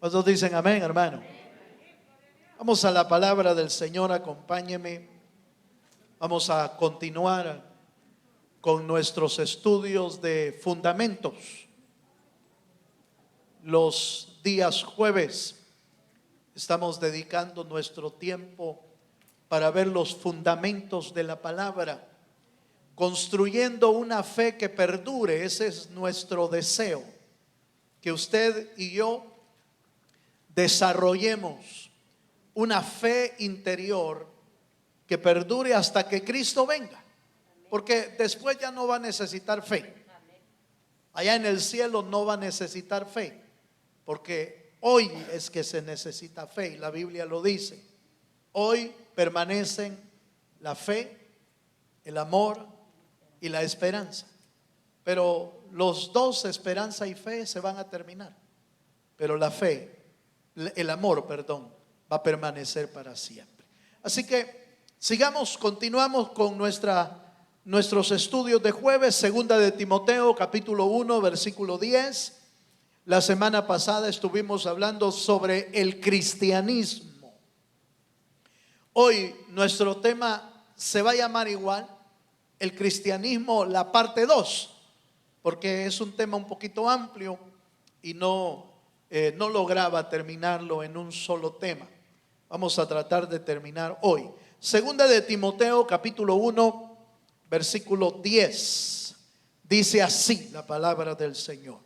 ¿Cuántos dicen amén, hermano? Vamos a la palabra del Señor, acompáñeme. Vamos a continuar con nuestros estudios de fundamentos. Los días jueves estamos dedicando nuestro tiempo para ver los fundamentos de la palabra, construyendo una fe que perdure. Ese es nuestro deseo, que usted y yo desarrollemos una fe interior que perdure hasta que Cristo venga, porque después ya no va a necesitar fe. Allá en el cielo no va a necesitar fe, porque hoy es que se necesita fe, y la Biblia lo dice. Hoy permanecen la fe, el amor y la esperanza, pero los dos, esperanza y fe, se van a terminar, pero la fe, el amor, perdón, va a permanecer para siempre. Así que continuamos con nuestros estudios de jueves. Segunda de Timoteo, capítulo 1, versículo 10. La semana pasada estuvimos hablando sobre el cristianismo. Hoy nuestro tema se va a llamar igual, el cristianismo, la parte 2, porque es un tema un poquito amplio y no lograba terminarlo en un solo tema. Vamos a tratar de terminar hoy. Segunda de Timoteo, capítulo 1, versículo 10. Dice así la palabra del Señor: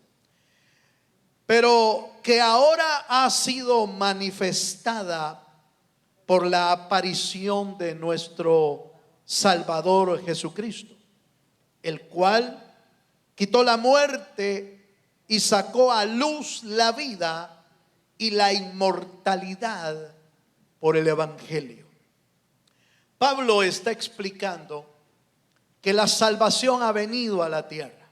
pero que ahora ha sido manifestada por la aparición de nuestro Salvador Jesucristo, el cual quitó la muerte y sacó a luz la vida y la inmortalidad por el Evangelio. Pablo está explicando que la salvación ha venido a la tierra.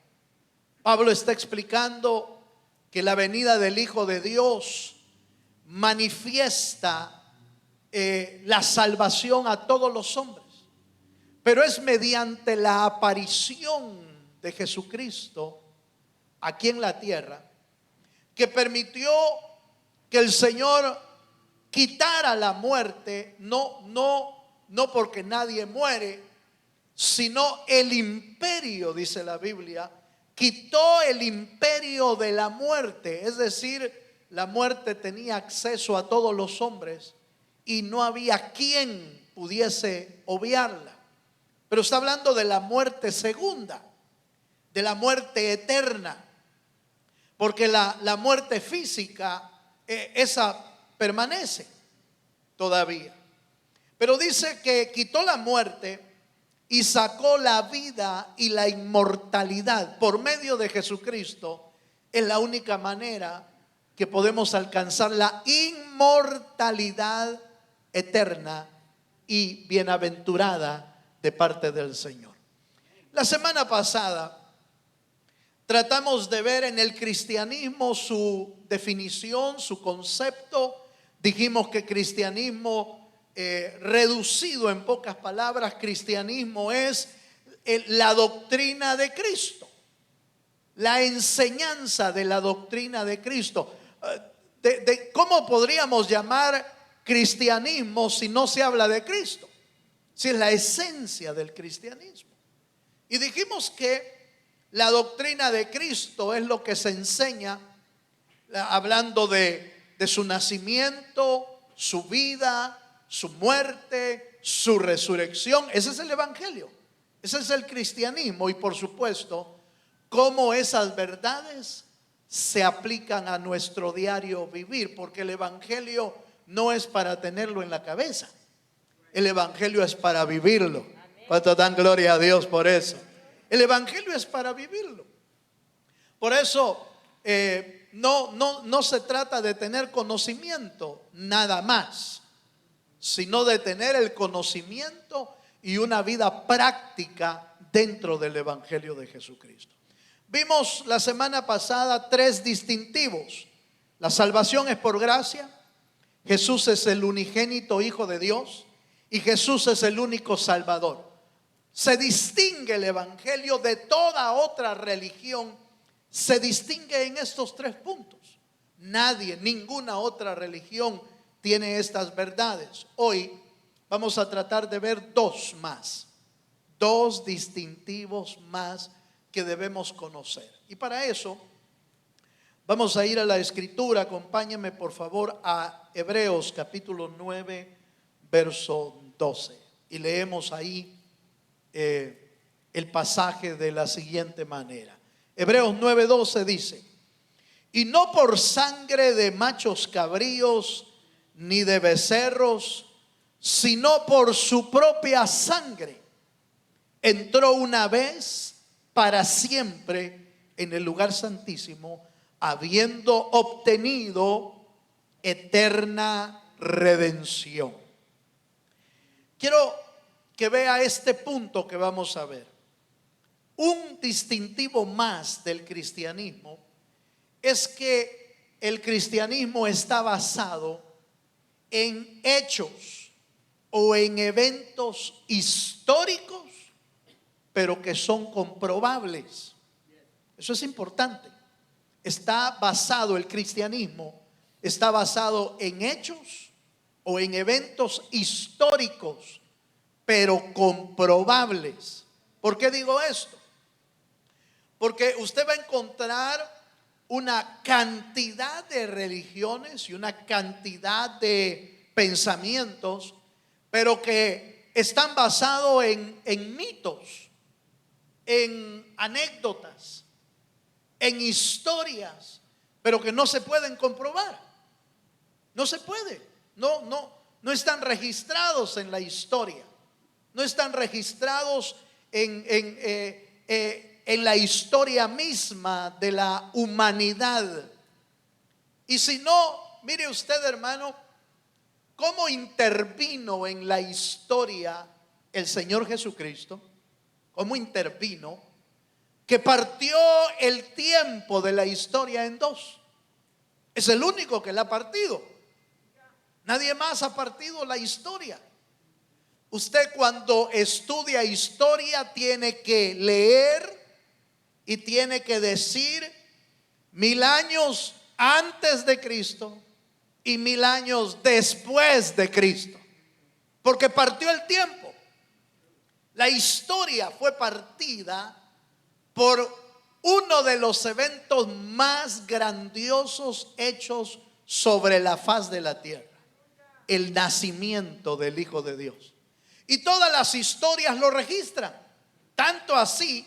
Pablo está explicando que la venida del Hijo de Dios manifiesta la salvación a todos los hombres, pero es mediante la aparición de Jesucristo aquí en la tierra que permitió que el Señor quitara la muerte, no porque nadie muere, sino el imperio, dice la Biblia, quitó el imperio de la muerte. Es decir, la muerte tenía acceso a todos los hombres y no había quien pudiese obviarla. Pero está hablando de la muerte segunda, de la muerte eterna, porque la muerte física, esa permanece todavía. Pero dice que quitó la muerte y sacó la vida y la inmortalidad. Por medio de Jesucristo es la única manera que podemos alcanzar la inmortalidad eterna y bienaventurada de parte del Señor. La semana pasada tratamos de ver en el cristianismo su definición, su concepto. Dijimos que cristianismo, reducido en pocas palabras, cristianismo es la doctrina de Cristo, la enseñanza de la doctrina de Cristo. ¿Cómo podríamos llamar cristianismo si no se habla de Cristo? Si es la esencia del cristianismo. Y dijimos que la doctrina de Cristo es lo que se enseña, hablando de su nacimiento, su vida, su muerte, su resurrección. Ese es el evangelio, ese es el cristianismo. Y por supuesto, cómo esas verdades se aplican a nuestro diario vivir, porque el evangelio no es para tenerlo en la cabeza, el evangelio es para vivirlo. ¿Cuánto dan gloria a Dios por eso? El evangelio es para vivirlo. Por eso no se trata de tener conocimiento nada más, sino de tener el conocimiento y una vida práctica dentro del evangelio de Jesucristo. Vimos la semana pasada 3 distintivos. La salvación es por gracia, Jesús es el unigénito Hijo de Dios y Jesús es el único Salvador. Se distingue el evangelio de toda otra religión, se distingue en estos 3 puntos. Nadie, ninguna otra religión tiene estas verdades. Hoy vamos a tratar de ver dos más, dos distintivos más que debemos conocer. Y para eso vamos a ir a la escritura. Acompáñenme por favor a Hebreos capítulo 9, verso 12. Y leemos ahí el pasaje de la siguiente manera. Hebreos 9:12 dice: y no por sangre de machos cabríos ni de becerros, sino por su propia sangre, entró una vez para siempre en el lugar santísimo, habiendo obtenido eterna redención. Quiero que vea este punto que vamos a ver. Un distintivo más del cristianismo es que el cristianismo está basado en hechos o en eventos históricos, pero que son comprobables. Eso es importante. Está basado, el cristianismo está basado en hechos o en eventos históricos, pero comprobables. ¿Por qué digo esto? Porque usted va a encontrar una cantidad de religiones y una cantidad de pensamientos, pero que están basados en mitos, en anécdotas, en historias, pero que no se pueden comprobar. No se puede. No están registrados en la historia. No están registrados en la historia misma de la humanidad. Y si no, mire usted, hermano, cómo intervino en la historia el Señor Jesucristo. Cómo intervino, que partió el tiempo de la historia en dos. Es el único que la ha partido. Nadie más ha partido la historia. Usted cuando estudia historia tiene que leer y tiene que decir 1000 años antes de Cristo y 1000 años después de Cristo, porque partió el tiempo. La historia fue partida por uno de los eventos más grandiosos hechos sobre la faz de la tierra: el nacimiento del Hijo de Dios. Y todas las historias lo registran, tanto así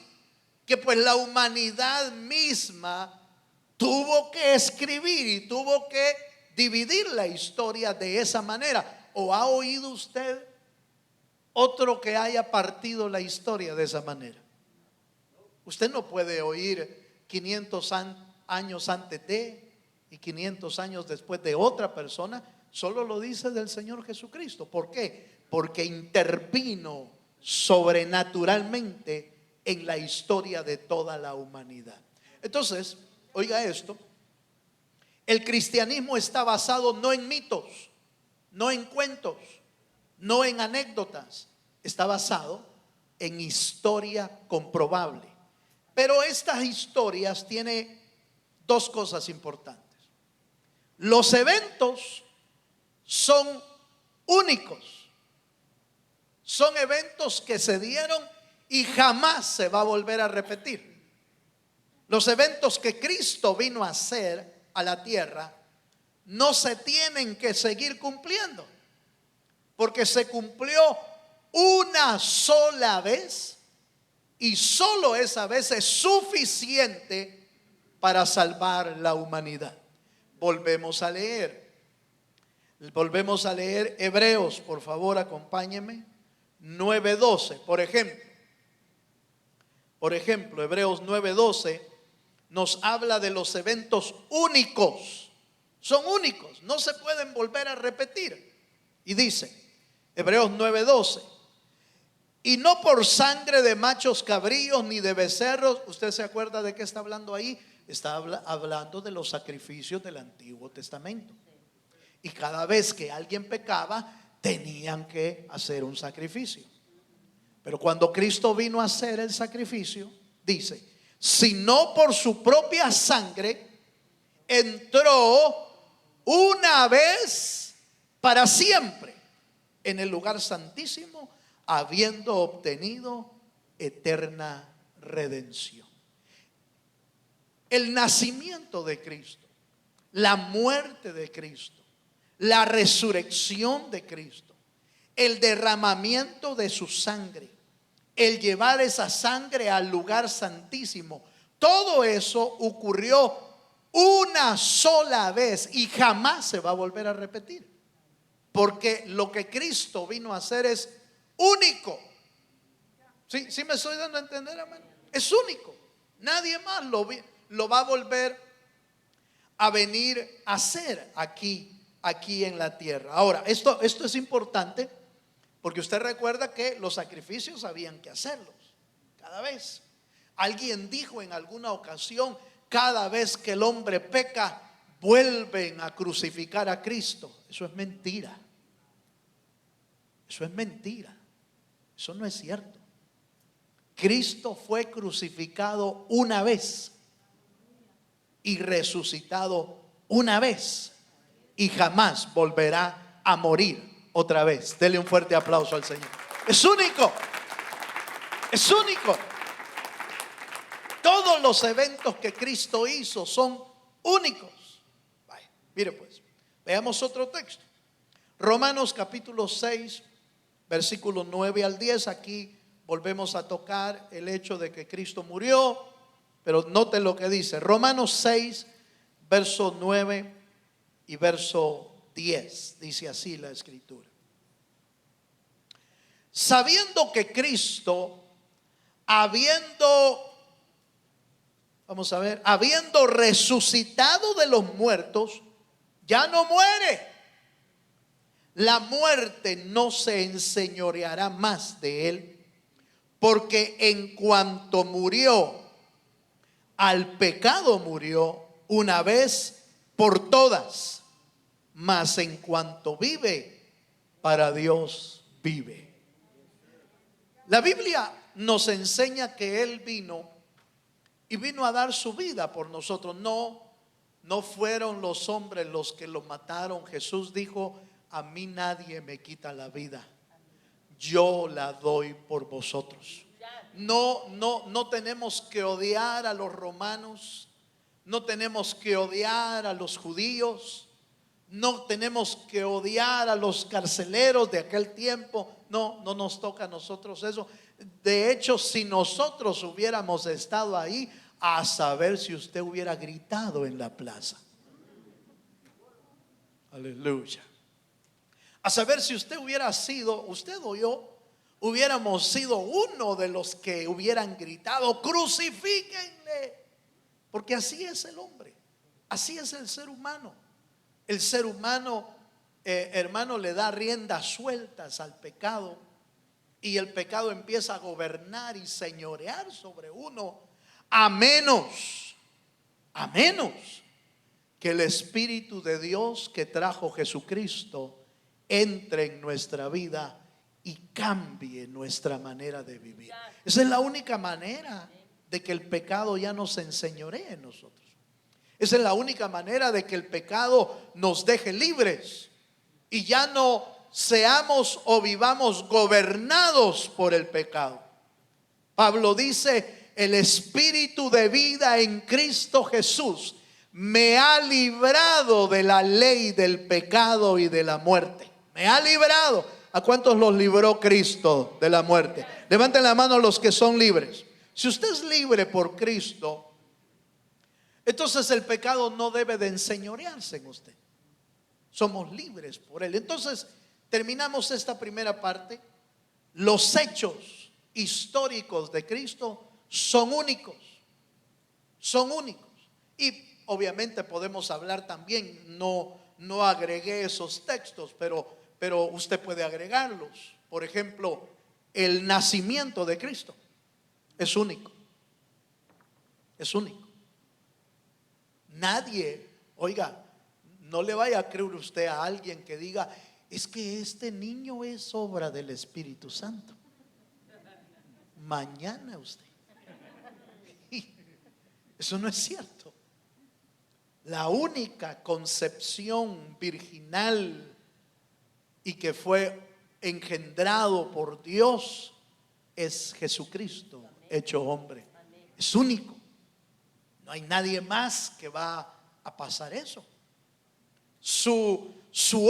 que pues la humanidad misma tuvo que escribir y tuvo que dividir la historia de esa manera. ¿O ha oído usted otro que haya partido la historia de esa manera? Usted no puede oír 500 años antes de y 500 años después de otra persona. Solo lo dice del Señor Jesucristo. ¿Por qué? Porque intervino sobrenaturalmente en la historia de toda la humanidad. Entonces, oiga esto: el cristianismo está basado no en mitos, no en cuentos, no en anécdotas. Está basado en historia comprobable. Pero estas historias tienen dos cosas importantes. Los eventos son únicos. Son eventos que se dieron y jamás se va a volver a repetir. Los eventos que Cristo vino a hacer a la tierra no se tienen que seguir cumpliendo, porque se cumplió una sola vez y solo esa vez es suficiente para salvar la humanidad. Volvemos a leer Hebreos, por favor, acompáñenme. 9:12, por ejemplo, Hebreos 9:12 nos habla de los eventos únicos. Son únicos, no se pueden volver a repetir. Y dice, Hebreos 9:12: y no por sangre de machos cabríos ni de becerros. ¿Usted se acuerda de qué está hablando ahí? Está hablando de los sacrificios del Antiguo Testamento. Y cada vez que alguien pecaba, tenían que hacer un sacrificio. Pero cuando Cristo vino a hacer el sacrificio, dice, sino por su propia sangre, entró una vez para siempre en el lugar santísimo, habiendo obtenido eterna redención. El nacimiento de Cristo, la muerte de Cristo, la resurrección de Cristo, el derramamiento de su sangre, el llevar esa sangre al lugar santísimo, todo eso ocurrió una sola vez y jamás se va a volver a repetir. Porque lo que Cristo vino a hacer es único. ¿Sí me estoy dando a entender, hermano? Es único. Nadie más lo va a volver a venir a hacer aquí en la tierra. Ahora, esto es importante porque usted recuerda que los sacrificios habían que hacerlos cada vez. Alguien dijo en alguna ocasión: cada vez que el hombre peca, vuelven a crucificar a Cristo. Eso es mentira. Eso es mentira. Eso no es cierto. Cristo fue crucificado una vez y resucitado una vez y jamás volverá a morir otra vez. Dele un fuerte aplauso al Señor. Es único. Es único. Todos los eventos que Cristo hizo son únicos. Vaya, mire pues, veamos otro texto. Romanos capítulo 6, versículos 9 al 10. Aquí volvemos a tocar el hecho de que Cristo murió, pero note lo que dice. Romanos 6, verso 9 y verso 10. Dice así la escritura: sabiendo que Cristo, habiendo resucitado de los muertos, ya no muere. La muerte no se enseñoreará más de él, porque en cuanto murió, al pecado murió una vez por todas, mas en cuanto vive, para Dios vive. La Biblia nos enseña que Él vino a dar su vida por nosotros. No fueron los hombres los que lo mataron. Jesús dijo: a mí nadie me quita la vida, yo la doy por vosotros. No tenemos que odiar a los romanos, no tenemos que odiar a los judíos, no tenemos que odiar a los carceleros de aquel tiempo. No nos toca a nosotros eso. De hecho, si nosotros hubiéramos estado ahí, a saber si usted hubiera gritado en la plaza. Aleluya. A saber si usted hubiera sido, usted o yo, hubiéramos sido uno de los que hubieran gritado: crucifíquenle. Porque así es el hombre, así es el ser humano. El ser humano, hermano, le da riendas sueltas al pecado, y el pecado empieza a gobernar y señorear sobre uno, a menos que el Espíritu de Dios que trajo Jesucristo entre en nuestra vida y cambie nuestra manera de vivir. Esa es la única manera de que el pecado ya no se enseñoree en nosotros. Esa es la única manera de que el pecado nos deje libres y ya no seamos o vivamos gobernados por el pecado. Pablo dice: el Espíritu de vida en Cristo Jesús me ha librado de la ley del pecado y de la muerte. Me ha librado. ¿A cuántos los libró Cristo de la muerte? Levanten la mano los que son libres. Si usted es libre por Cristo, entonces el pecado no debe de enseñorearse en usted. Somos libres por Él. Entonces terminamos esta primera parte. Los hechos históricos de Cristo son únicos. Son únicos. Y obviamente podemos hablar también, no agregué esos textos, pero usted puede agregarlos. Por ejemplo, el nacimiento de Cristo es único. Es único. Nadie, oiga, no le vaya a creer usted a alguien que diga: es que este niño es obra del Espíritu Santo. Mañana usted. Eso no es cierto. La única concepción virginal y que fue engendrado por Dios es Jesucristo hecho hombre. Es único. No hay nadie más que va a pasar eso. Su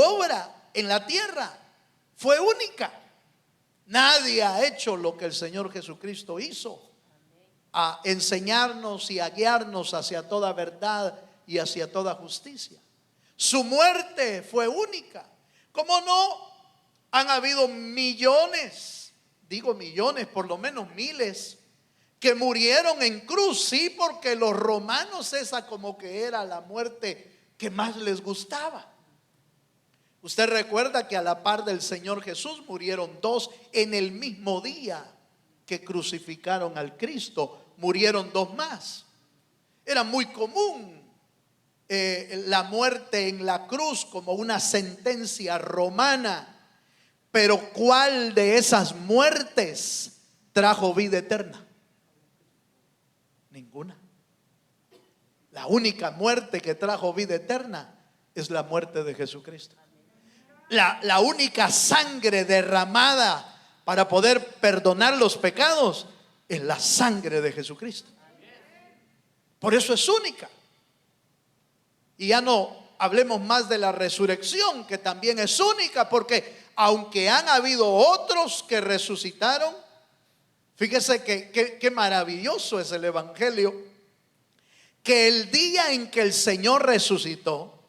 obra en la tierra fue única. Nadie ha hecho lo que el Señor Jesucristo hizo, a enseñarnos y a guiarnos hacia toda verdad y hacia toda justicia. Su muerte fue única. ¿Cómo no? Han habido millones, digo millones, por lo menos miles, que murieron en cruz. Sí, porque los romanos esa como que era la muerte que más les gustaba. Usted recuerda que a la par del Señor Jesús murieron dos en el mismo día que crucificaron al Cristo. Murieron dos más. Era muy común la muerte en la cruz como una sentencia romana. Pero ¿cuál de esas muertes trajo vida eterna? Ninguna. La única muerte que trajo vida eterna es la muerte de Jesucristo. La única sangre derramada para poder perdonar los pecados es la sangre de Jesucristo. Por eso es única. Y ya no hablemos más de la resurrección, que también es única, porque aunque han habido otros que resucitaron, fíjese que maravilloso es el evangelio, que el día en que el Señor resucitó,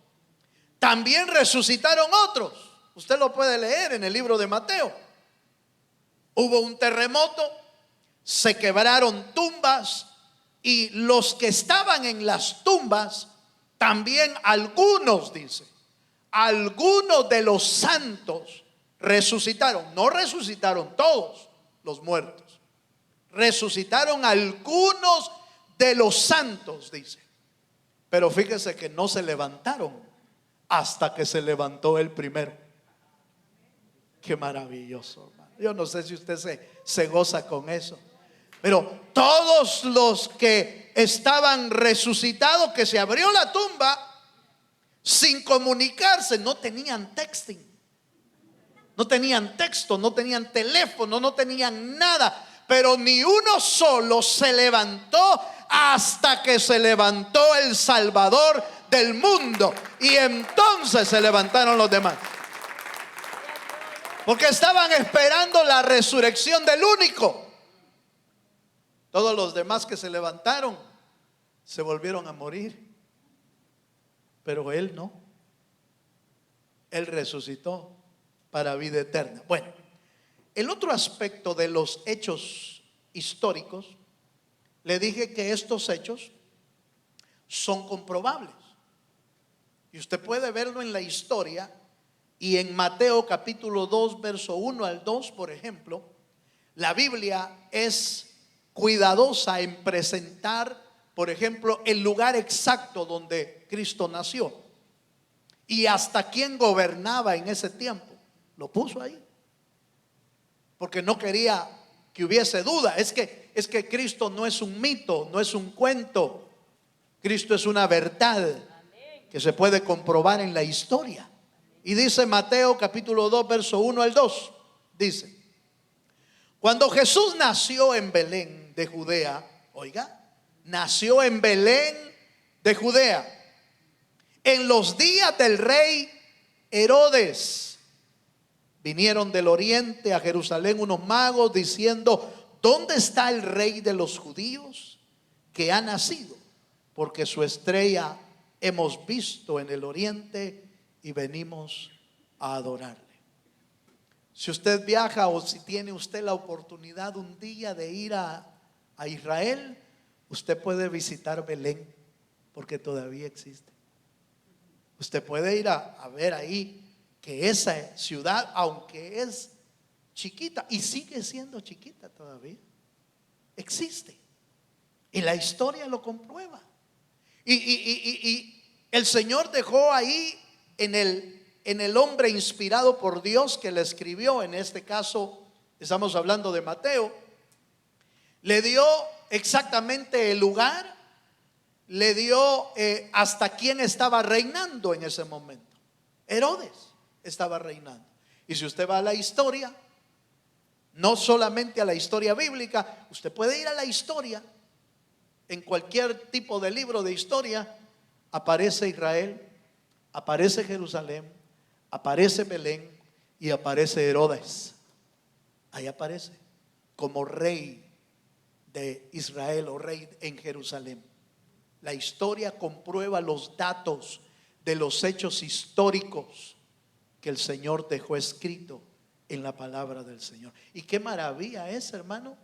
también resucitaron otros. Usted lo puede leer en el libro de Mateo. Hubo un terremoto, se quebraron tumbas, y los que estaban en las tumbas, también algunos, dice, algunos de los santos resucitaron. No resucitaron todos los muertos, resucitaron algunos de los santos, dice. Pero fíjese que no se levantaron hasta que se levantó el primero. Qué maravilloso, hermano. Yo no sé si usted se goza con eso, pero todos los que estaban resucitados, que se abrió la tumba sin comunicarse, no tenían texting, no tenían texto, no tenían teléfono, no tenían nada, pero ni uno solo se levantó hasta que se levantó el Salvador del mundo, y entonces se levantaron los demás, porque estaban esperando la resurrección del único. Todos los demás que se levantaron se volvieron a morir, pero él no. Él resucitó para vida eterna. Bueno, el otro aspecto de los hechos históricos, le dije que estos hechos son comprobables. Y usted puede verlo en la historia, y en Mateo capítulo 2, verso 1 al 2, por ejemplo, la Biblia es cuidadosa en presentar, por ejemplo, el lugar exacto donde Cristo nació y hasta quién gobernaba en ese tiempo. Lo puso ahí porque no quería que hubiese duda. Es que Cristo no es un mito, no es un cuento. Cristo es una verdad que se puede comprobar en la historia. Y dice Mateo capítulo 2, verso 1 al 2, dice: cuando Jesús nació en Belén de Judea, oiga, nació en Belén de Judea, en los días del rey Herodes, vinieron del oriente a Jerusalén unos magos diciendo: ¿dónde está el rey de los judíos que ha nacido? Porque su estrella hemos visto en el oriente y venimos a adorarle. Si usted viaja o si tiene usted la oportunidad un día de ir a Israel, usted puede visitar Belén, porque todavía existe. Usted puede ir a ver ahí que esa ciudad, aunque es chiquita y sigue siendo chiquita todavía, existe. Y la historia lo comprueba. Y el Señor dejó ahí en el hombre inspirado por Dios que le escribió, en este caso estamos hablando de Mateo, le dio exactamente el lugar le dio hasta quién estaba reinando en ese momento. Herodes estaba reinando. Y si usted va a la historia, no solamente a la historia bíblica, usted puede ir a la historia. En cualquier tipo de libro de historia aparece Israel, aparece Jerusalén, aparece Belén y aparece Herodes. Ahí aparece como rey de Israel o rey en Jerusalén. La historia comprueba los datos de los hechos históricos que el Señor dejó escrito en la palabra del Señor. Y qué maravilla es, hermano,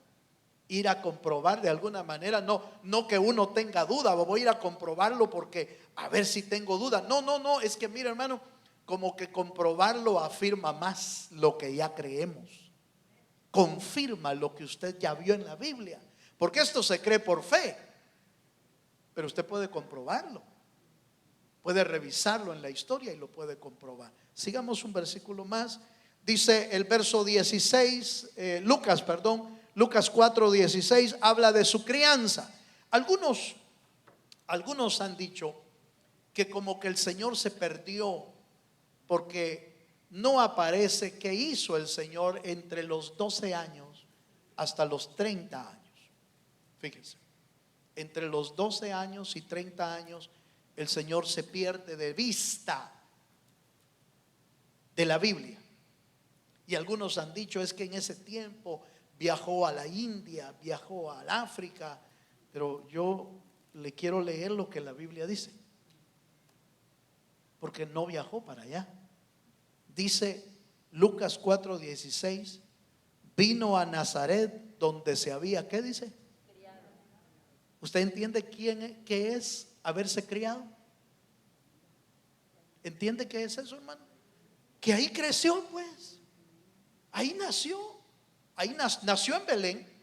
ir a comprobar de alguna manera, no que uno tenga duda, voy a ir a comprobarlo porque a ver si tengo duda. No, es que mira, hermano, como que comprobarlo afirma más lo que ya creemos. Confirma lo que usted ya vio en la Biblia, porque esto se cree por fe, pero usted puede comprobarlo, puede revisarlo en la historia y lo puede comprobar. Sigamos un versículo más. Dice el verso 16, Lucas 4:16 habla de su crianza. Algunos han dicho que como que el Señor se perdió porque no aparece qué hizo el Señor entre los 12 años hasta los 30 años. Fíjense, entre los 12 años y 30 años el Señor se pierde de vista de la Biblia. Y algunos han dicho es que en ese tiempo viajó a la India, viajó al África, pero yo le quiero leer lo que la Biblia dice, porque no viajó para allá. Dice Lucas 4:16, vino a Nazaret donde se había, ¿qué dice? ¿Usted entiende qué es haberse criado? ¿Entiende qué es eso, hermano? Que ahí creció, pues. Ahí nació. Ahí nació en Belén.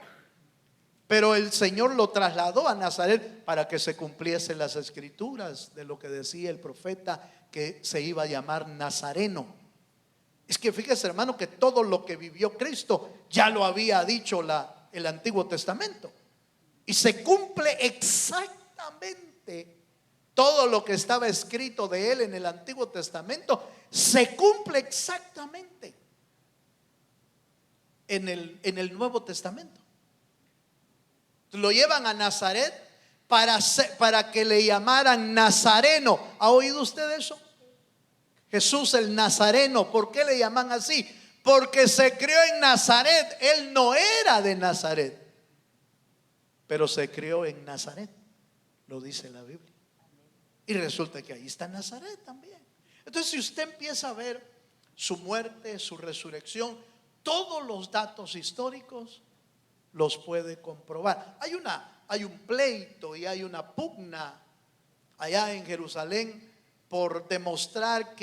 Pero el Señor lo trasladó a Nazaret para que se cumpliesen las escrituras de lo que decía el profeta, que se iba a llamar Nazareno. Es que fíjese, hermano, que todo lo que vivió Cristo ya lo había dicho el Antiguo Testamento. Y se cumple exactamente todo lo que estaba escrito de él en el Antiguo Testamento. Se cumple exactamente en el Nuevo Testamento. Lo llevan a Nazaret para que le llamaran Nazareno. ¿Ha oído usted eso? Jesús el Nazareno. ¿Por qué le llaman así? Porque se crió en Nazaret. Él no era de Nazaret, pero se crió en Nazaret, lo dice la Biblia. Y resulta que ahí está Nazaret también. Entonces, si usted empieza a ver su muerte, su resurrección, todos los datos históricos los puede comprobar. Hay un pleito y hay una pugna allá en Jerusalén por demostrar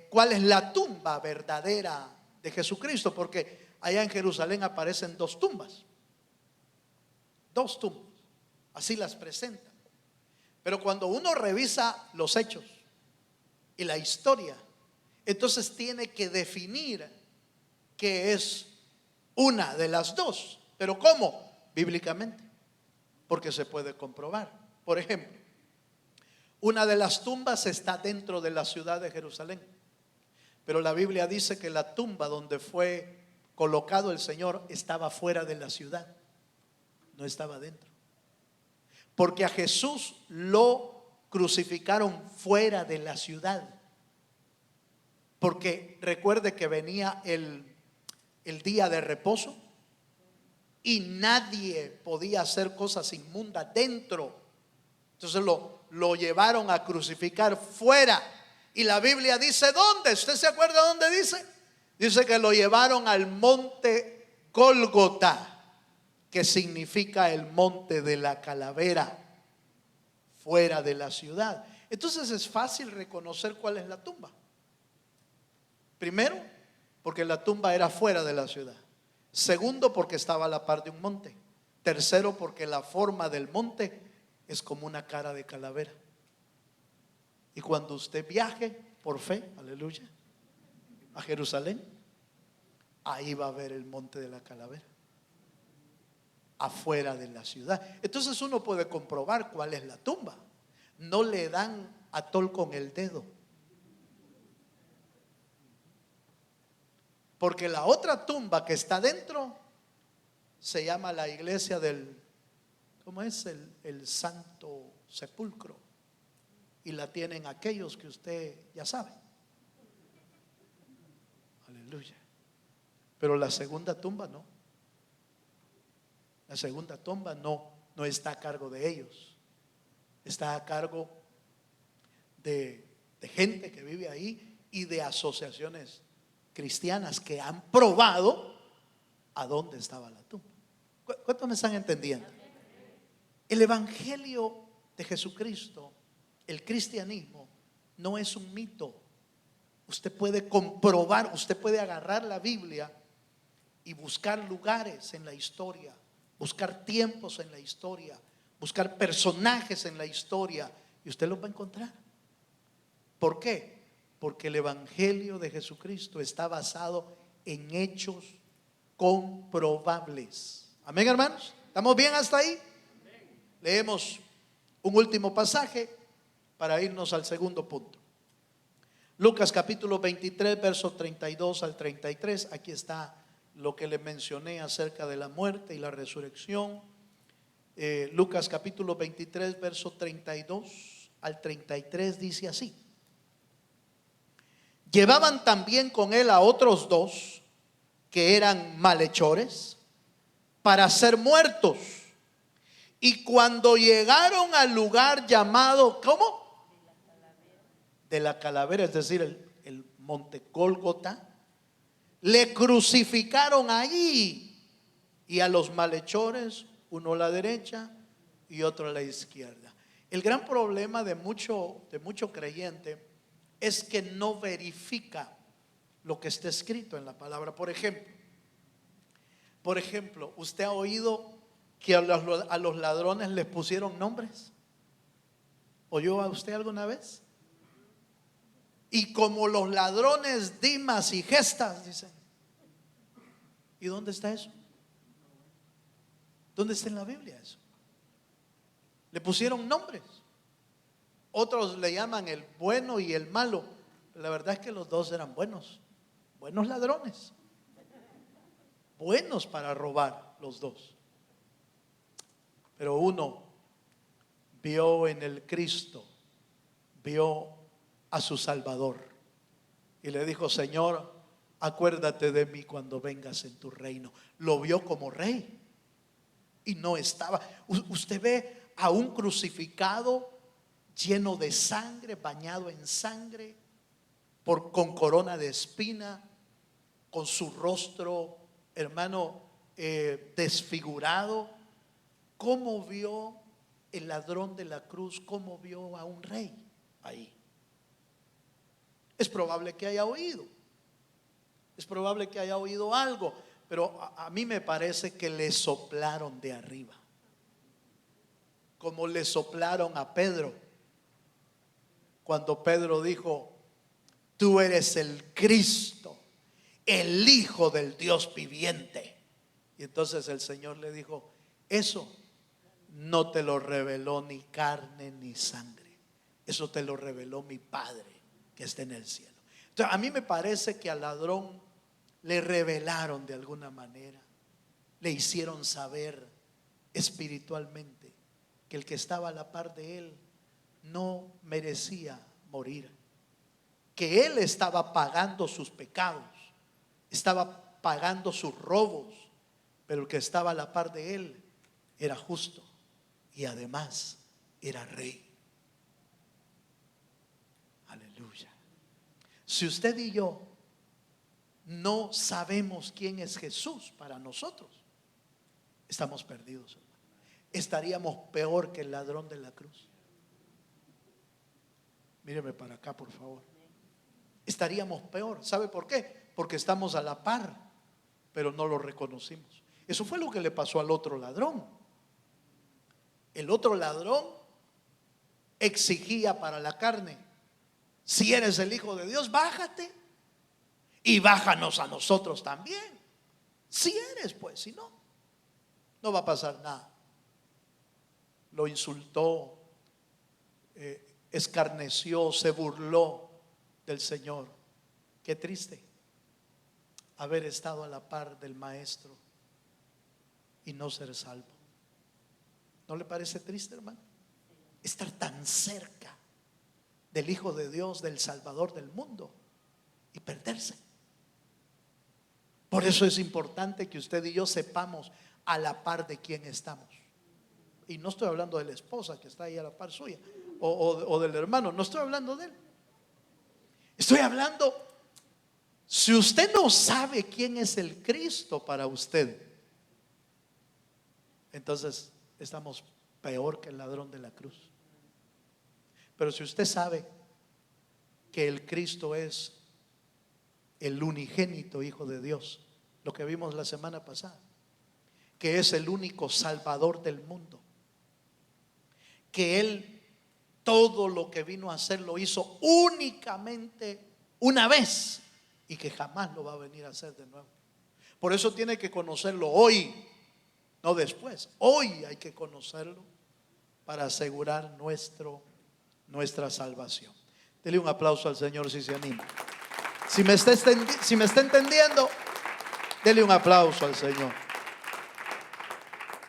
cuál es la tumba verdadera de Jesucristo, porque allá en Jerusalén aparecen dos tumbas, así las presentan. Pero cuando uno revisa los hechos y la historia, entonces tiene que definir qué es una de las dos. ¿Pero cómo? Bíblicamente, porque se puede comprobar. Por ejemplo, una de las tumbas está dentro de la ciudad de Jerusalén, pero la Biblia dice que la tumba donde fue colocado el Señor estaba fuera de la ciudad, no estaba dentro, porque a Jesús lo crucificaron fuera de la ciudad. Porque recuerde que venía el día de reposo y nadie podía hacer cosas inmundas dentro. Entonces lo llevaron a crucificar fuera. Y la Biblia dice ¿dónde? ¿Usted se acuerda dónde dice? Dice que lo llevaron al monte Gólgota, que significa el monte de la calavera, fuera de la ciudad. Entonces es fácil reconocer cuál es la tumba. Primero, porque la tumba era fuera de la ciudad. Segundo, porque estaba a la par de un monte. Tercero, porque la forma del monte es como una cara de calavera. Y cuando usted viaje por fe, aleluya, a Jerusalén, ahí va a ver el monte de la calavera. afuera de la ciudad. Entonces uno puede comprobar cuál es la tumba. No le dan atol con el dedo. Porque la otra tumba que está dentro se llama la iglesia del, ¿cómo es? El Santo Sepulcro. Y la tienen aquellos que usted ya sabe. Aleluya. Pero la segunda tumba no. La segunda tumba no está a cargo de ellos. Está a cargo de gente que vive ahí y de asociaciones cristianas que han probado a dónde estaba la tumba. ¿Cuántos me están entendiendo? El evangelio de Jesucristo, el cristianismo, no es un mito. Usted puede comprobar, usted puede agarrar la Biblia y buscar lugares en la historia, buscar tiempos en la historia, buscar personajes en la historia, y usted los va a encontrar. ¿Por qué? Porque el evangelio de Jesucristo está basado en hechos comprobables. Amén, hermanos. ¿Estamos bien hasta ahí? Leemos un último pasaje para irnos al segundo punto. Lucas capítulo 23, versos 32 al 33. Aquí está lo que le mencioné acerca de la muerte y la resurrección. Lucas capítulo 23, verso 32 al 33 dice así: llevaban también con él a otros dos que eran malhechores para ser muertos. Y cuando llegaron al lugar llamado, ¿cómo? De la calavera, es decir, el monte Gólgota, le crucificaron allí, y a los malhechores, uno a la derecha y otro a la izquierda. El gran problema de mucho creyente es que no verifica lo que está escrito en la palabra. Por ejemplo, ¿usted ha oído que a los ladrones les pusieron nombres? ¿Oyó a usted alguna vez? Y como los ladrones Dimas y Gestas, dicen. ¿Y dónde está eso? ¿Dónde está en la Biblia eso? Le pusieron nombres. Otros le llaman el bueno y el malo. La verdad es que los dos eran buenos ladrones, buenos para robar los dos. Pero uno vio en el Cristo, vio a su Salvador y le dijo: Señor, acuérdate de mí cuando vengas en tu reino. Lo vio como rey y no estaba. Usted ve a un crucificado lleno de sangre, bañado en sangre, con corona de espina, con su rostro, hermano, desfigurado. ¿Cómo vio el ladrón de la cruz? ¿Cómo vio a un rey ahí? Es probable que haya oído, es probable que haya oído algo, pero a mí me parece que le soplaron de arriba, como le soplaron a Pedro cuando Pedro dijo: tú eres el Cristo, el Hijo del Dios viviente. Y entonces el Señor le dijo: eso no te lo reveló ni carne ni sangre, eso te lo reveló mi Padre que está en el cielo. Entonces a mí me parece que al ladrón le revelaron de alguna manera, le hicieron saber espiritualmente que el que estaba a la par de él no merecía morir, que él estaba pagando sus pecados, estaba pagando sus robos, pero el que estaba a la par de él era justo y además era rey. Aleluya. Si usted y yo no sabemos quién es Jesús para nosotros, estamos perdidos, hermano. Estaríamos peor que el ladrón de la cruz. Míreme para acá, por favor. Estaríamos peor. ¿Sabe por qué? Porque estamos a la par, pero no lo reconocimos. Eso fue lo que le pasó al otro ladrón. El otro ladrón exigía para la carne: si eres el Hijo de Dios, bájate y bájanos a nosotros también. Si eres, pues, si no. no va a pasar nada. Lo insultó, escarneció, se burló del Señor. Qué triste haber estado a la par del Maestro y no ser salvo. ¿No le parece triste, hermano? Estar tan cerca del Hijo de Dios, del Salvador del mundo, y perderse. Por eso es importante que usted y yo sepamos a la par de quién estamos. Y no estoy hablando de la esposa que está ahí a la par suya, o del hermano, no estoy hablando de él. Estoy hablando, si usted no sabe quién es el Cristo para usted, entonces estamos peor que el ladrón de la cruz. Pero si usted sabe que el Cristo es el unigénito Hijo de Dios, lo que vimos la semana pasada, que es el único Salvador del mundo, que Él todo lo que vino a hacer lo hizo únicamente una vez y que jamás lo va a venir a hacer de nuevo. Por eso tiene que conocerlo hoy, no después. Hoy hay que conocerlo para asegurar nuestra salvación. Dele un aplauso al Señor si se anima. Si me está entendiendo, dele un aplauso al Señor.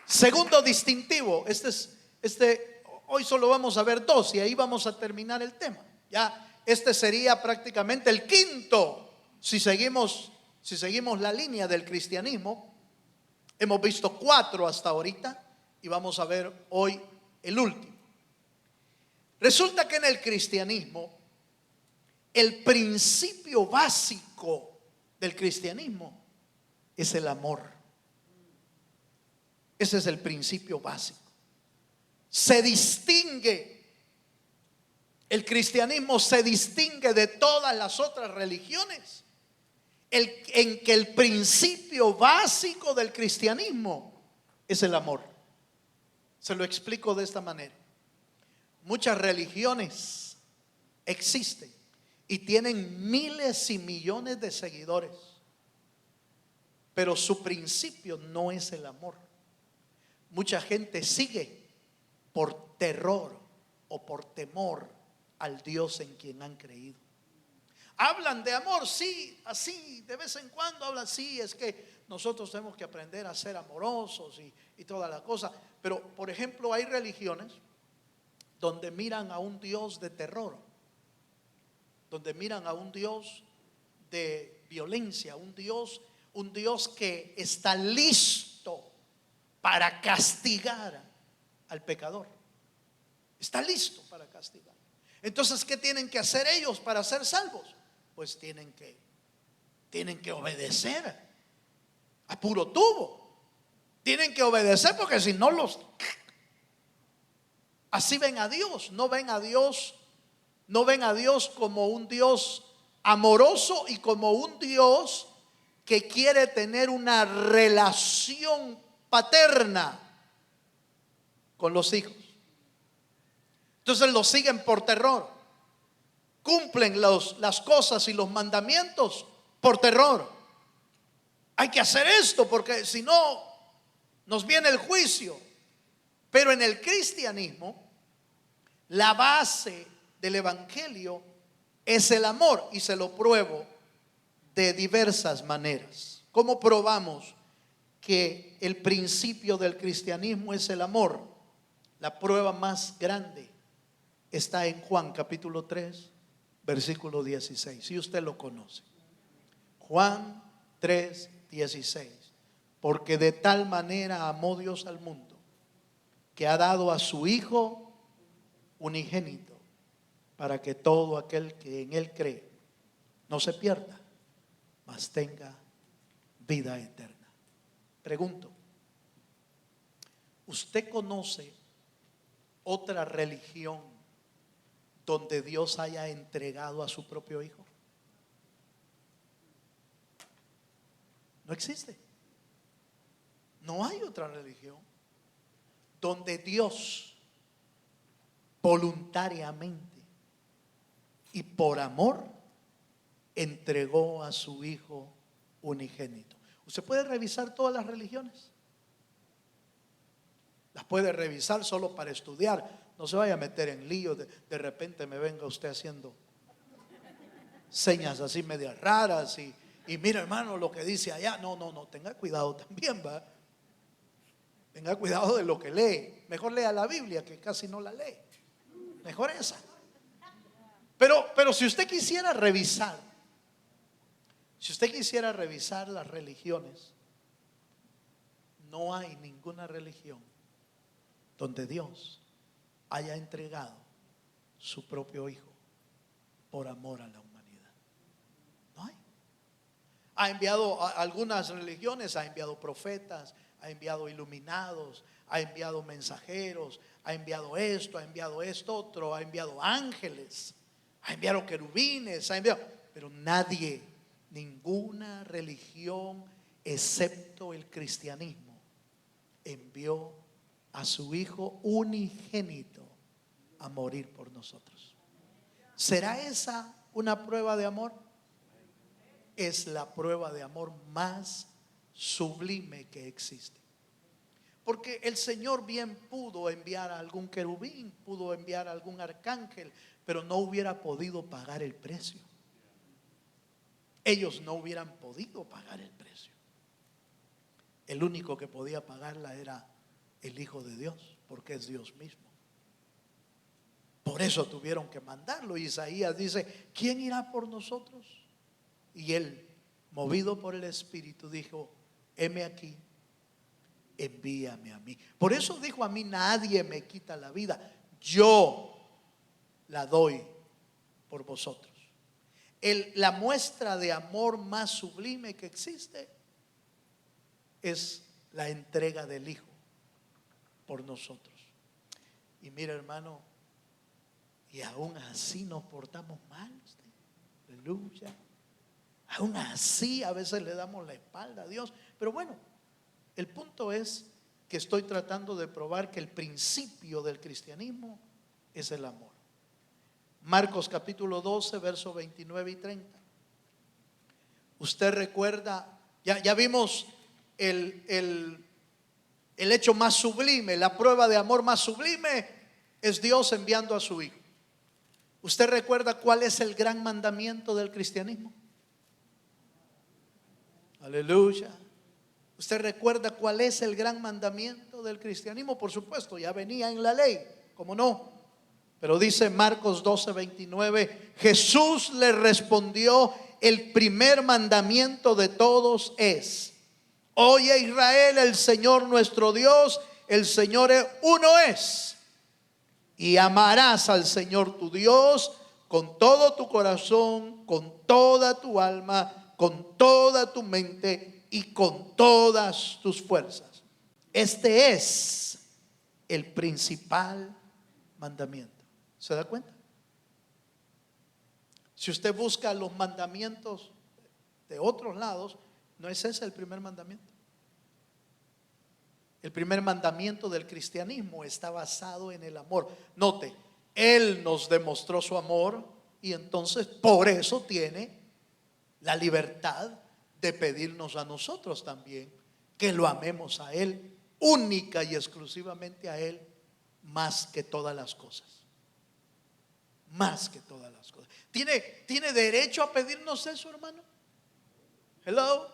Segundo distintivo, hoy solo vamos a ver dos y ahí vamos a terminar el tema. Ya este sería prácticamente el quinto, si seguimos la línea del cristianismo. Hemos visto 4 hasta ahorita y vamos a ver hoy el último. Resulta que en el cristianismo, el principio básico del cristianismo es el amor. Ese es el principio básico. El cristianismo se distingue de todas las otras religiones en que el principio básico del cristianismo es el amor. Se lo explico de esta manera. Muchas religiones existen y tienen miles y millones de seguidores, pero su principio no es el amor. Mucha gente sigue por terror o por temor al Dios en quien han creído. Hablan de amor, sí, así de vez en cuando hablan, sí, es que nosotros tenemos que aprender a ser amorosos y toda la cosa. Pero, por ejemplo, hay religiones donde miran a un Dios de terror, donde miran a un Dios de violencia, un Dios que está listo para castigar al pecador. Está listo para castigar. Entonces, ¿qué tienen que hacer ellos para ser salvos? Pues tienen que obedecer a puro tubo. Tienen que obedecer porque si no así ven a Dios. No ven a Dios como un Dios amoroso y como un Dios que quiere tener una relación paterna con los hijos. Entonces los siguen por terror. Cumplen las cosas y los mandamientos por terror. Hay que hacer esto porque si no nos viene el juicio. Pero en el cristianismo, la base del evangelio es el amor, y se lo pruebo de diversas maneras. ¿Cómo probamos que el principio del cristianismo es el amor? La prueba más grande está en Juan capítulo 3, versículo 16. Si usted lo conoce. Juan 3, 16. Porque de tal manera amó Dios al mundo, que ha dado a su Hijo unigénito, para que todo aquel que en Él cree no se pierda, mas tenga vida eterna. Pregunto, ¿usted conoce otra religión donde Dios haya entregado a su propio Hijo? No existe. No hay otra religión donde Dios voluntariamente y por amor entregó a su Hijo unigénito. Usted puede revisar todas las religiones Las puede revisar solo para estudiar. No se vaya a meter en lío. De repente me venga usted haciendo señas así medias raras y mira, hermano, lo que dice allá. No, tenga cuidado también, va. Tenga cuidado de lo que lee. Mejor lea la Biblia, que casi no la lee. Mejor esa. Pero si usted quisiera revisar, las religiones, no hay ninguna religión donde Dios haya entregado su propio Hijo por amor a la humanidad. No hay. Ha enviado a algunas religiones, ha enviado profetas, ha enviado iluminados, ha enviado mensajeros, ha enviado esto, otro, ha enviado ángeles, ha enviado querubines, pero nadie, ninguna religión excepto el cristianismo envió a su Hijo unigénito a morir por nosotros. ¿Será esa una prueba de amor? Es la prueba de amor más sublime que existe. Porque el Señor bien pudo enviar a algún querubín, pudo enviar a algún arcángel, pero no hubiera podido pagar el precio. Ellos no hubieran podido pagar el precio. El único que podía pagarla era el Hijo de Dios, porque es Dios mismo. Por eso tuvieron que mandarlo. Isaías dice: ¿quién irá por nosotros? Y él, movido por el Espíritu, dijo: heme aquí, envíame a mí. Por eso dijo: a mí nadie me quita la vida, yo la doy por vosotros. La muestra de amor más sublime que existe es la entrega del Hijo por nosotros. Y mira, hermano, y aún así nos portamos mal. Aleluya. Aún así a veces le damos la espalda a Dios. Pero bueno, el punto es que estoy tratando de probar que el principio del cristianismo es el amor. Marcos capítulo 12, versos 29 y 30. Usted recuerda, ya vimos el hecho más sublime, la prueba de amor más sublime es Dios enviando a su Hijo. ¿Usted recuerda cuál es el gran mandamiento del cristianismo? Aleluya. ¿Usted recuerda cuál es el gran mandamiento del cristianismo? Por supuesto, ya venía en la ley, ¿cómo no? Pero dice Marcos 12, 29, Jesús le respondió: el primer mandamiento de todos es: oye Israel, el Señor nuestro Dios, el Señor uno es. Y amarás al Señor tu Dios con todo tu corazón, con toda tu alma, con toda tu mente y con todas tus fuerzas. Este es el principal mandamiento. ¿Se da cuenta? Si usted busca los mandamientos de otros lados, no es ese el primer mandamiento. El primer mandamiento del cristianismo está basado en el amor. Note, Él nos demostró su amor y entonces por eso tiene la libertad de pedirnos a nosotros también que lo amemos a Él, única y exclusivamente a Él, más que todas las cosas. Más que todas las cosas. ¿Tiene derecho a pedirnos eso, hermano? Hello.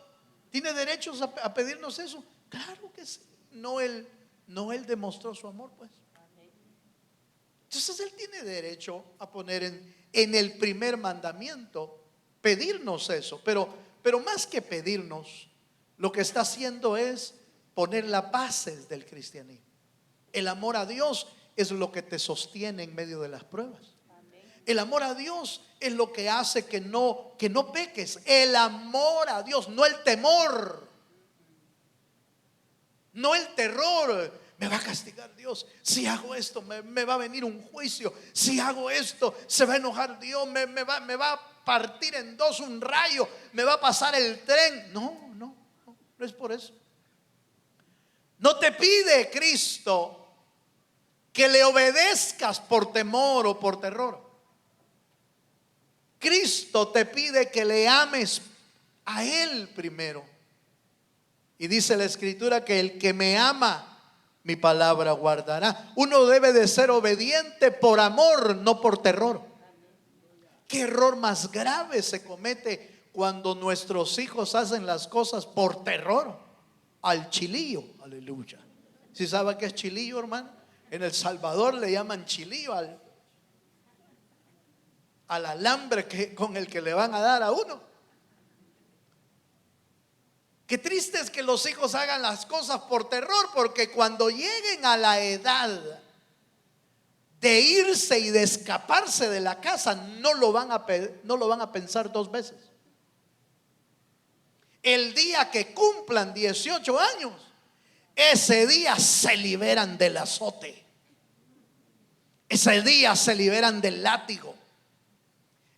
¿Tiene derecho a pedirnos eso? Claro que sí. No él demostró su amor, pues. Entonces Él tiene derecho a poner en el primer mandamiento, pedirnos eso. Pero más que pedirnos, lo que está haciendo es poner las bases del cristianismo. El amor a Dios es lo que te sostiene en medio de las pruebas. El amor a Dios es lo que hace que no peques. El amor a Dios, no el temor, no el terror. Me va a castigar Dios. Si hago esto, me va a venir un juicio. Si hago esto, se va a enojar Dios. Me va a partir en dos un rayo. Me va a pasar el tren. No es por eso. No te pide Cristo que le obedezcas por temor o por terror. Cristo te pide que le ames a Él primero. Y dice la Escritura que el que me ama mi palabra guardará. Uno debe de ser obediente por amor, no por terror. ¿Qué error más grave se comete cuando nuestros hijos hacen las cosas por terror? Al chilillo, aleluya. ¿Sí sabe qué es chilillo, hermano? En El Salvador le llaman chilillo al alambre con el que le van a dar a uno. Qué triste es que los hijos hagan las cosas por terror, porque cuando lleguen a la edad de irse y de escaparse de la casa, no lo van a pensar dos veces. El día que cumplan 18 años, ese día se liberan del azote. Ese día se liberan del látigo.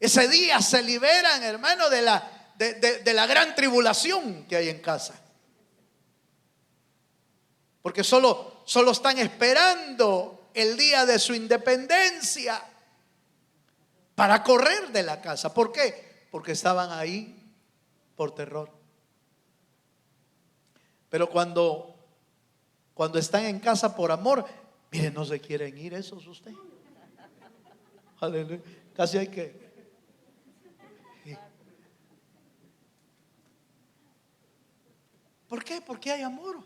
Ese día se liberan, hermano, de la gran tribulación que hay en casa. Porque solo están esperando el día de su independencia para correr de la casa. ¿Por qué? Porque estaban ahí por terror. Pero cuando están en casa por amor, miren, no se quieren ir esos usted. Aleluya. Casi hay que... ¿Por qué? Porque hay amor.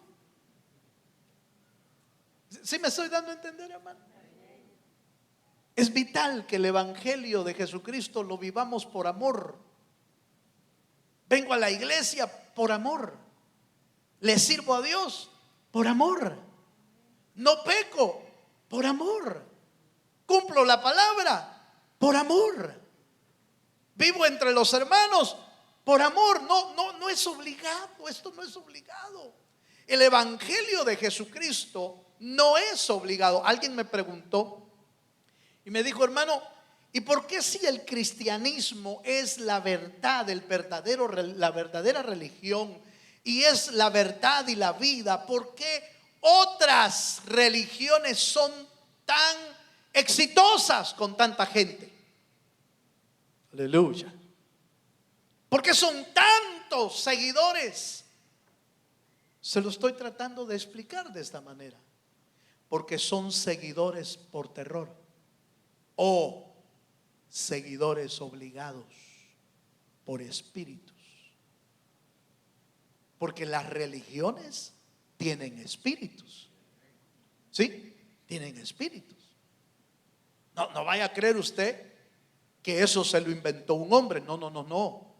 ¿Sí me estoy dando a entender, hermano? Es vital que el evangelio de Jesucristo lo vivamos por amor. Vengo a la iglesia por amor. Le sirvo a Dios por amor. No peco por amor. Cumplo la palabra por amor. Vivo entre los hermanos por amor. No es obligado. Esto no es obligado. El evangelio de Jesucristo no es obligado. Alguien me preguntó y me dijo, hermano, ¿y por qué si el cristianismo es la verdad, la verdadera religión, y es la verdad y la vida, por qué otras religiones son tan exitosas con tanta gente? Aleluya. ¿Por qué son tantos seguidores? Se lo estoy tratando de explicar de esta manera. Porque son seguidores por terror o seguidores obligados por espíritus. Porque las religiones tienen espíritus. ¿Sí? Tienen espíritus. No vaya a creer usted que eso se lo inventó un hombre. No.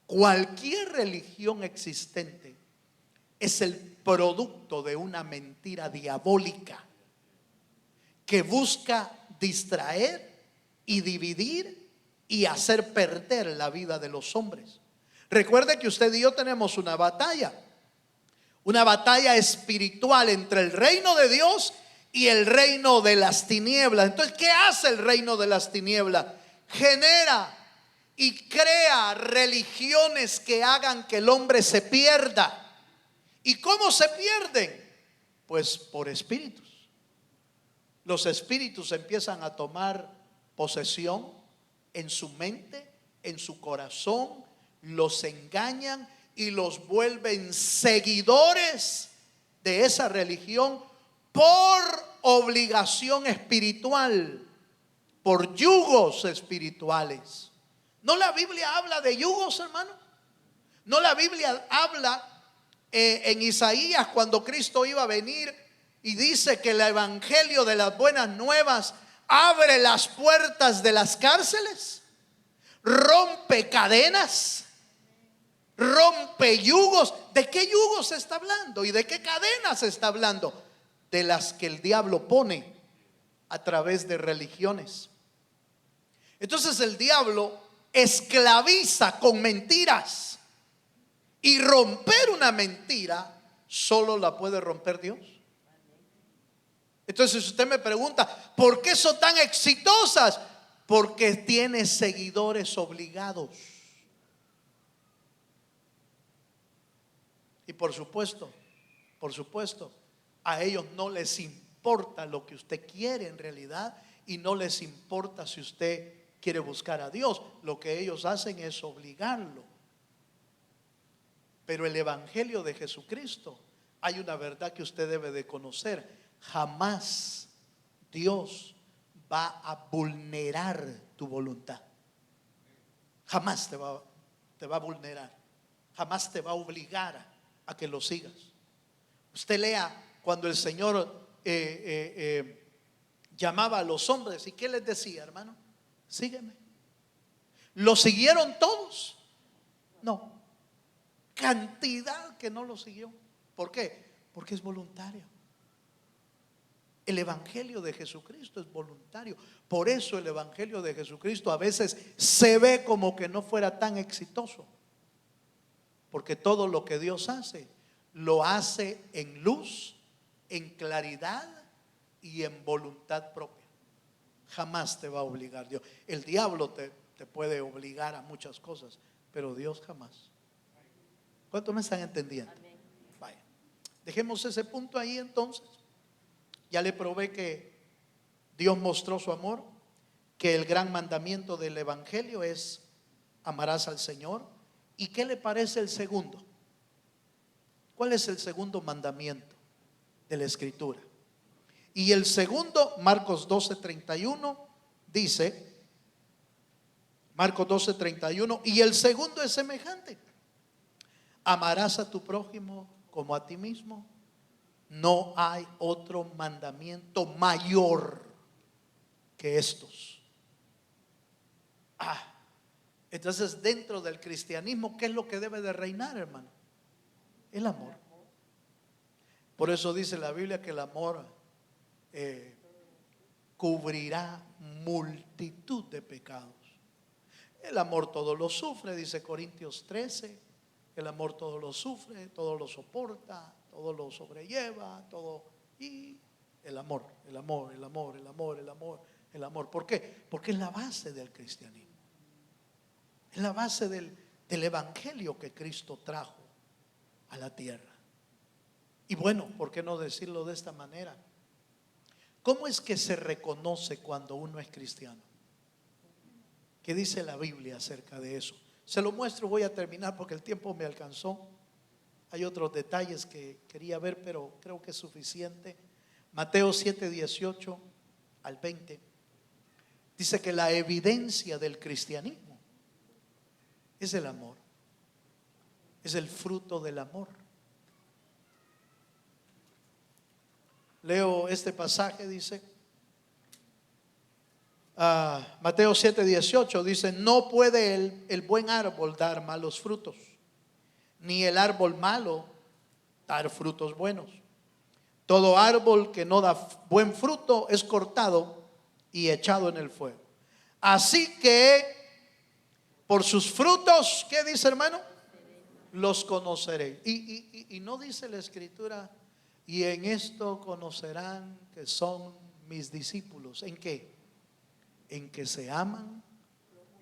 Cualquier religión existente es el producto de una mentira diabólica que busca distraer y dividir y hacer perder la vida de los hombres. Recuerde que usted y yo tenemos una batalla espiritual entre el reino de Dios y el reino de las tinieblas. Entonces, ¿qué hace el reino de las tinieblas? Genera y crea religiones que hagan que el hombre se pierda. ¿Y cómo se pierden? Pues por espíritus. Los espíritus empiezan a tomar posesión en su mente, en su corazón, los engañan y los vuelven seguidores de esa religión por obligación espiritual, por yugos espirituales. ¿No la Biblia habla de yugos, hermano? ¿No la Biblia habla en Isaías cuando Cristo iba a venir y dice que el evangelio de las buenas nuevas abre las puertas de las cárceles, rompe cadenas, rompe yugos? ¿De qué yugos se está hablando y de qué cadenas se está hablando? De las que el diablo pone a través de religiones. Entonces el diablo esclaviza con mentiras, y romper una mentira solo la puede romper Dios. Entonces usted me pregunta, ¿por qué son tan exitosas? Porque tiene seguidores obligados. Y por supuesto, a ellos no les importa lo que usted quiere en realidad, y no les importa si usted quiere buscar a Dios. Lo que ellos hacen es obligarlo. Pero el evangelio de Jesucristo, hay una verdad que usted debe de conocer. jamás Dios va a vulnerar tu voluntad. Jamás te va a vulnerar. Jamás te va a obligar a que lo sigas. Usted lea cuando el Señor llamaba a los hombres, ¿y qué les decía, hermano? Sígueme. ¿Lo siguieron todos? No. Cantidad que no lo siguió. ¿Por qué? Porque es voluntario. El evangelio de Jesucristo es voluntario. Por eso el evangelio de Jesucristo a veces se ve como que no fuera tan exitoso. Porque todo lo que Dios hace, lo hace en luz, en claridad y en voluntad propia. Jamás te va a obligar Dios. El diablo te puede obligar a muchas cosas, pero Dios jamás. ¿Cuántos me están entendiendo? Vaya, dejemos ese punto ahí entonces. Ya le probé que Dios mostró su amor, que el gran mandamiento del evangelio es amarás al Señor. ¿Y qué le parece el segundo? ¿Cuál es el segundo mandamiento de la Escritura? Y el segundo, Marcos 12:31 dice, Marcos 12:31, y el segundo es semejante: amarás a tu prójimo como a ti mismo. No hay otro mandamiento mayor que estos. Entonces, dentro del cristianismo, ¿qué es lo que debe de reinar, hermano? El amor. Por eso dice la Biblia que el amor cubrirá multitud de pecados. El amor todo lo sufre, dice Corintios 13. El amor todo lo sufre, todo lo soporta, todo lo sobrelleva, todo. Y el amor, el amor, el amor, el amor, el amor, el amor. ¿Por qué? Porque es la base del cristianismo. Es la base del evangelio que Cristo trajo a la tierra. Y bueno, ¿por qué no decirlo de esta manera? ¿Cómo es que se reconoce cuando uno es cristiano? ¿Qué dice la Biblia acerca de eso? Se lo muestro, voy a terminar porque el tiempo me alcanzó. Hay otros detalles que quería ver, pero creo que es suficiente. Mateo 7:18 al 20 dice que la evidencia del cristianismo es el amor, es el fruto del amor. Leo este pasaje, dice Mateo 7:18, dice: no puede el buen árbol dar malos frutos, ni el árbol malo dar frutos buenos. Todo árbol que no da buen fruto es cortado y echado en el fuego. Así que por sus frutos, ¿qué dice, hermano? Los conoceréis. Y no dice la Escritura: y en esto conocerán que son mis discípulos. ¿En qué? En que se aman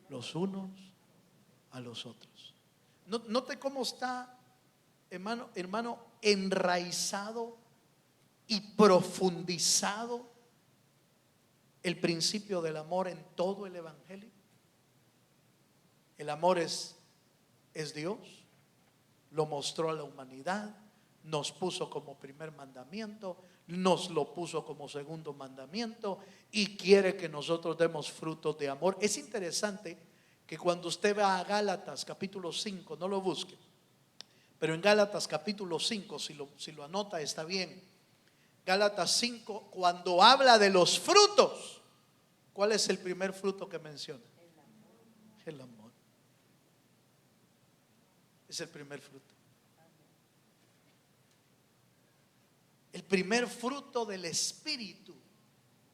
los unos a los otros. Note cómo está, hermano, enraizado y profundizado el principio del amor en todo el evangelio. El amor es Dios, lo mostró a la humanidad, nos puso como primer mandamiento, nos lo puso como segundo mandamiento y quiere que nosotros demos frutos de amor. Es interesante que cuando usted va a Gálatas capítulo 5, no lo busque, pero en Gálatas capítulo 5, si lo anota está bien. Gálatas 5, cuando habla de los frutos, ¿cuál es el primer fruto que menciona? El amor. Es el primer fruto. El primer fruto del Espíritu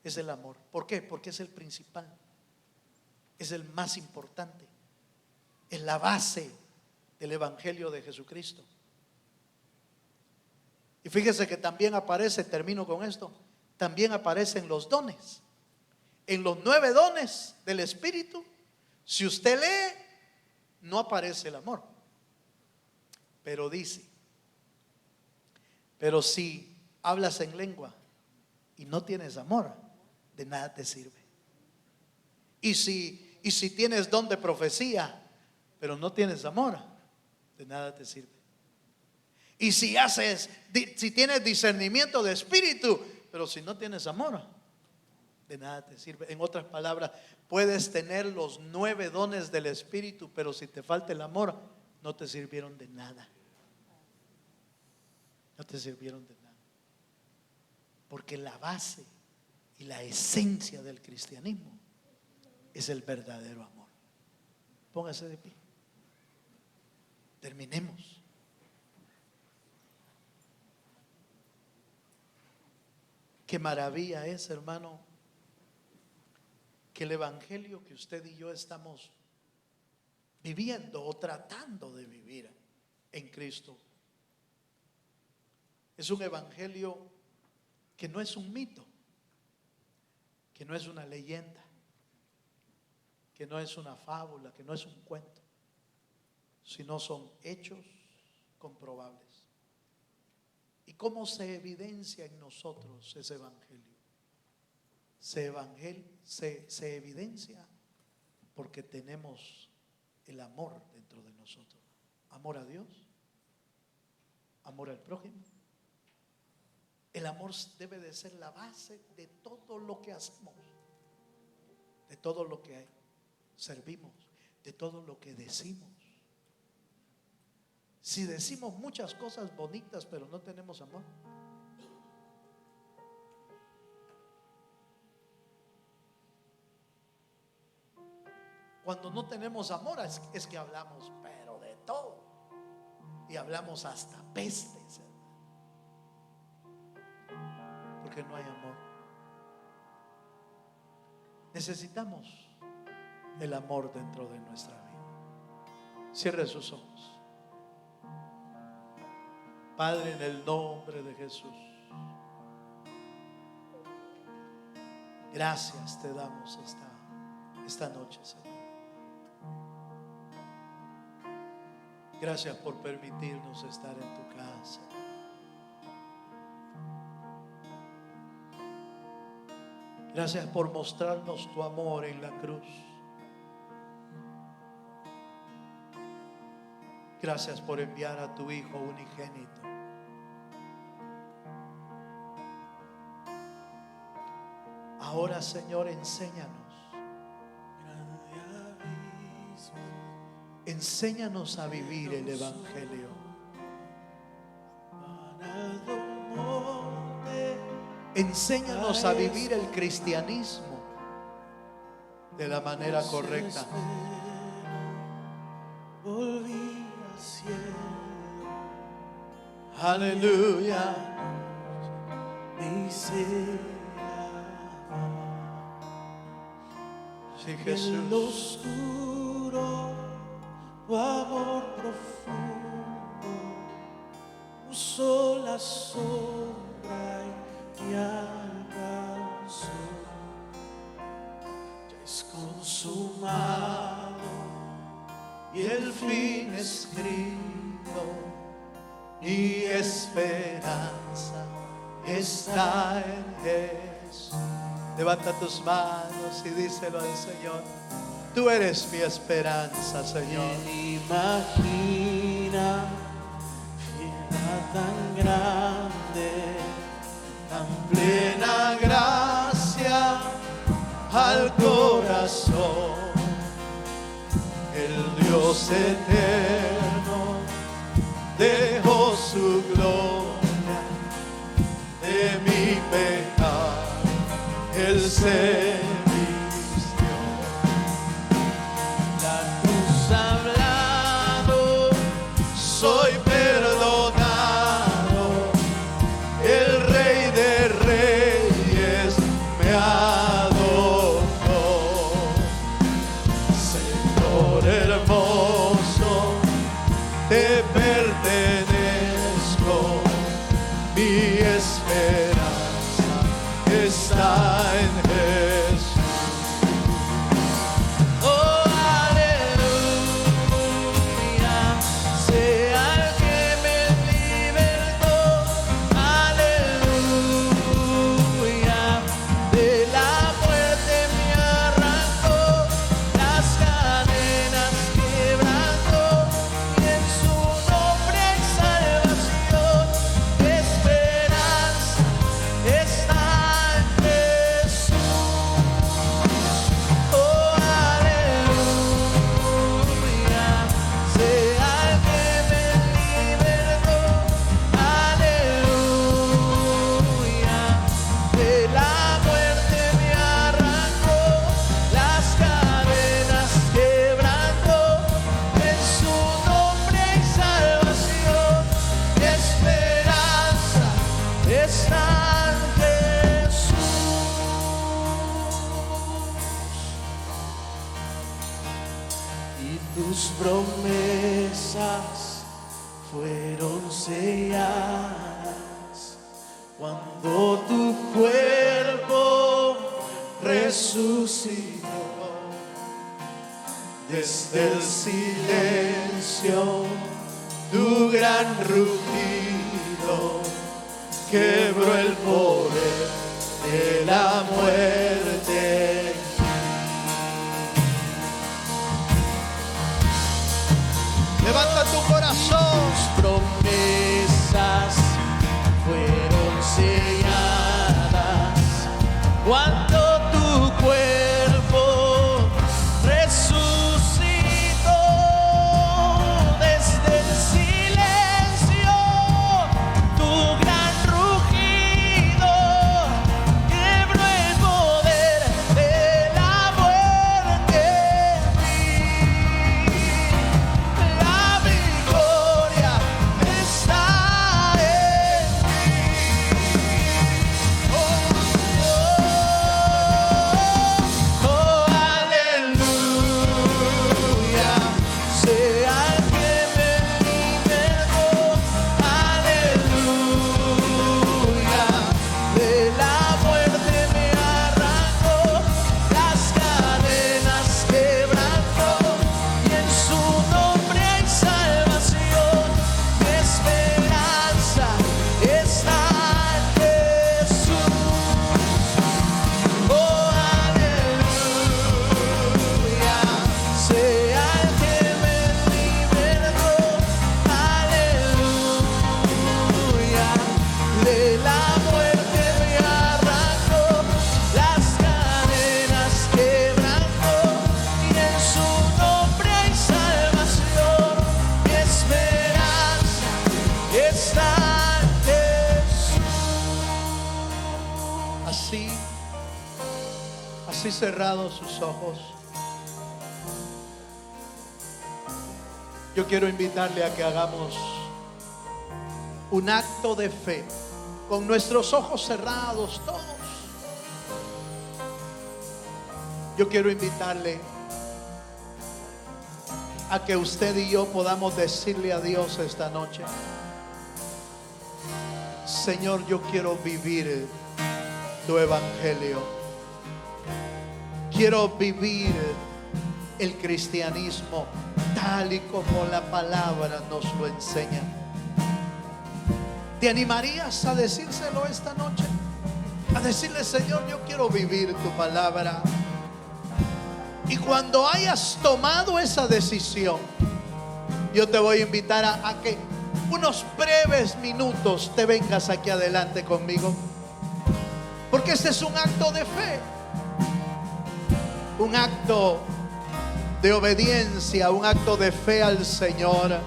es el amor. ¿Por qué? Porque es el principal, es el más importante, es la base del evangelio de Jesucristo. Y fíjese que también aparece, termino con esto, también aparecen los dones. En los 9 dones del Espíritu, si usted lee, no aparece el amor, pero dice: pero si hablas en lengua y no tienes amor, de nada te sirve. Y si tienes don de profecía, pero no tienes amor, de nada te sirve. Y si tienes discernimiento de espíritu, Pero si no tienes amor, de nada te sirve. En otras palabras, puedes tener los 9 dones del Espíritu, pero si te falta el amor, no te sirvieron de nada. No te sirvieron de nada. Porque la base y la esencia del cristianismo es el verdadero amor. Póngase de pie. Terminemos. Qué maravilla es, hermano, que el evangelio que usted y yo estamos viviendo o tratando de vivir en Cristo es un evangelio que no es un mito, que no es una leyenda, que no es una fábula, que no es un cuento, sino son hechos comprobables. ¿Y cómo se evidencia en nosotros ese evangelio? Se evidencia porque tenemos el amor dentro de nosotros. Amor a Dios, amor al prójimo. El amor debe de ser la base de todo lo que hacemos, de todo lo que servimos, de todo lo que decimos. Si decimos muchas cosas bonitas pero no tenemos amor, cuando no tenemos amor es que hablamos pero de todo, y hablamos hasta pestes, porque no hay amor. Necesitamos el amor dentro de nuestra vida. Cierre sus ojos. Padre, en el nombre de Jesús, gracias te damos esta noche, Señor. Gracias por permitirnos estar en tu casa. Gracias por mostrarnos tu amor en la cruz. Gracias por enviar a tu Hijo unigénito. Ahora, Señor, enséñanos. Enséñanos a vivir el evangelio. Enséñanos a vivir el cristianismo de la manera correcta. Aleluya. Sí, Jesús. En lo oscuro, tu amor profundo usó la sombra y me alcanzó. Ya es consumado y el fin escrito. Mi esperanza está en Jesús. Levanta tus manos y díselo al Señor. Tú eres mi esperanza, Señor. ¿Quién imagina fiesta tan grande, tan Plena gracia al corazón. El Dios eterno dejó su gloria de mi pecado. Él se vistió. La cruz ha hablado, Soy perdonado. El Rey de Reyes me adoptó. Señor hermoso, te pertenezco. Mi esperanza está en Jesús. tus promesas fueron selladas cuando tu cuerpo resucitó. Desde el silencio tu gran rugido quebró el poder de la muerte. Levanta tu corazón. Tus promesas fueron selladas cuando tu cuerpo resucitó. Desde el silencio tu gran rugido quebró el poder de la muerte en ti. La victoria está en ti. Oh, oh, oh, aleluya. Sea el que me liberó. Aleluya. De la muerte me arrancó, las cadenas quebrantó, y en su nombre hay salvación. Mi esperanza está en Jesús. Oh, aleluya. Sea el que me liberó. Aleluya. De la muerte me arrancó, las cadenas quebrantó, y en su nombre hay salvación. Mi esperanza está en Jesús. Así cerrados sus ojos, yo quiero invitarle a que hagamos un acto de fe con nuestros ojos cerrados todos. Yo quiero invitarle a que usted y yo podamos decirle a Dios esta noche: Señor, yo quiero vivir tu evangelio. Quiero vivir el cristianismo tal y como la palabra nos lo enseña. ¿Te animarías a decírselo esta noche? A decirle: Señor, yo quiero vivir tu palabra. Y cuando hayas tomado esa decisión, yo te voy a invitar a que unos breves minutos te vengas aquí adelante conmigo, porque este es un acto de fe, un acto de obediencia, un acto de fe al Señor.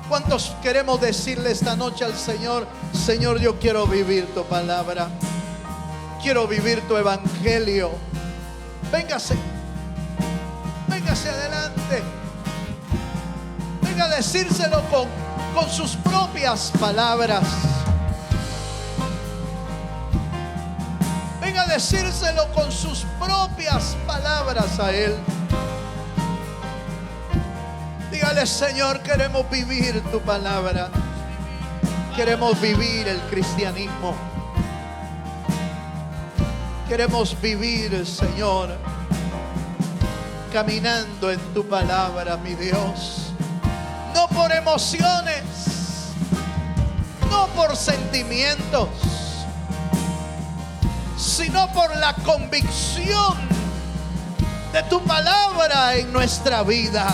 ¿Cuántos queremos decirle esta noche al Señor: Señor, yo quiero vivir tu palabra, quiero vivir tu evangelio? Véngase, véngase adelante. Venga a decírselo con sus propias palabras. Venga a decírselo con sus propias palabras a Él. Dígale: Señor, queremos vivir tu palabra. Queremos vivir el cristianismo. Queremos vivir, Señor, caminando en tu palabra, mi Dios. No por emociones, no por sentimientos, sino por la convicción de tu palabra en nuestra vida.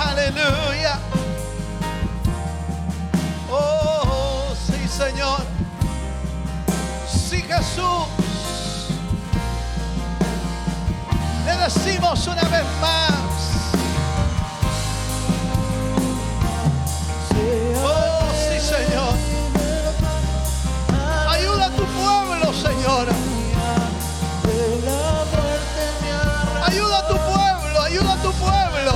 Aleluya. Oh, sí, Señor. Sí, Jesús. Le decimos una vez más: oh, sí, Señor. Ayuda a tu pueblo, Señor. Ayuda a tu pueblo, ayuda a tu pueblo.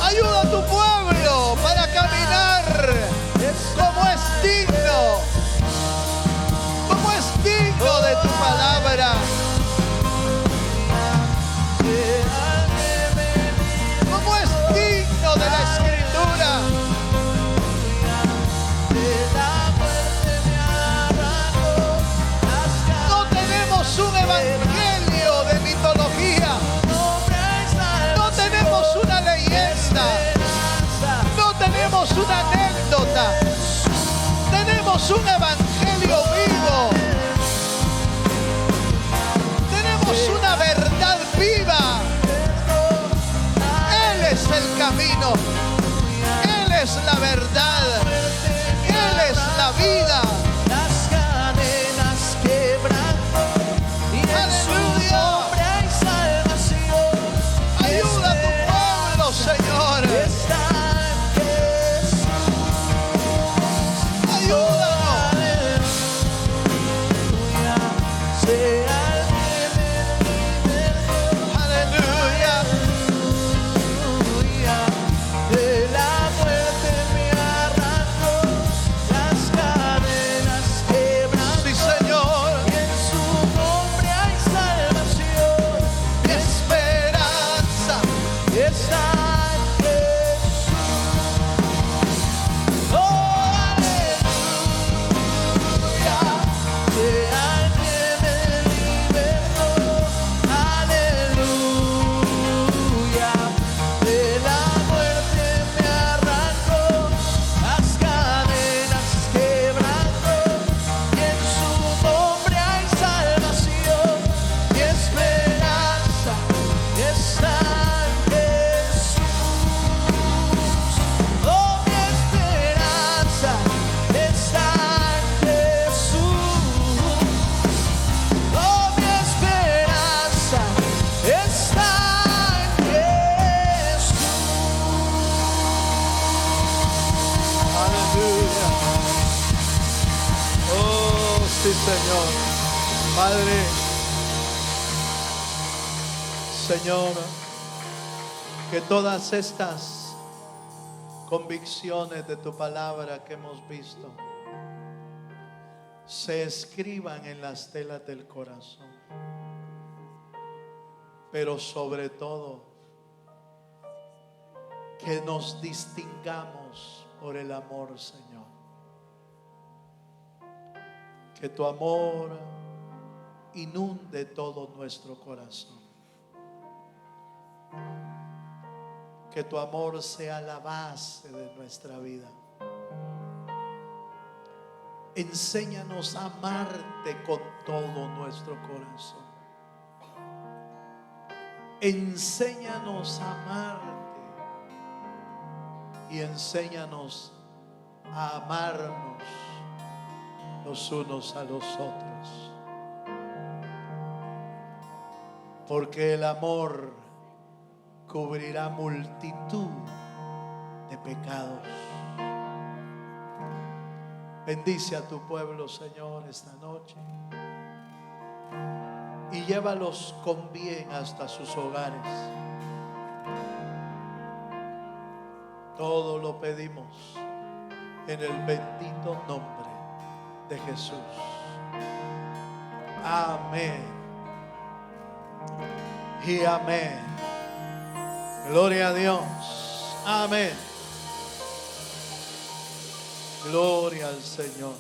Ayuda a tu pueblo para caminar como es digno. una anécdota. Tenemos un evangelio vivo. Tenemos una verdad viva. Él es el camino. Él es la verdad. Él es la vida. Las cadenas quebrantó y en su nombre hay salvación. Ayuda a tu pueblo, Señor. Está en Jesús. Ayúdanos. Aleluya. Sea el que me libertó. Aleluya. Aleluya. De la muerte me arrancó. Las cadenas quebrantó. Sí, Señor. Y en su nombre hay salvación. Esperanza. Está en Jesús. Oh, aleluya. Sea el que me libertó. Aleluya. De la muerte me arrancó. Las cadenas quebrantó. Y en su nombre hay salvación y esperanza. Está en Jesús. Oh, mi esperanza está en Jesús. Oh, mi esperanza está en Jesús. Aleluya. Oh, sí, Señor. Padre, Señor, que todas estas convicciones de tu palabra que hemos visto se escriban en las telas del corazón. Pero sobre todo, que nos distingamos por el amor, Señor. Que tu amor inunde todo nuestro corazón. Que tu amor sea la base de nuestra vida. Enséñanos a amarte con todo nuestro corazón. Enséñanos a amarte y enséñanos a amarnos los unos a los otros. Porque el amor cubrirá multitud de pecados. Bendice a tu pueblo, Señor, esta noche. Y llévalos con bien hasta sus hogares. Todo lo pedimos en el bendito nombre de Jesús. Amén. Y amén. Gloria a Dios. Amén. Gloria al Señor.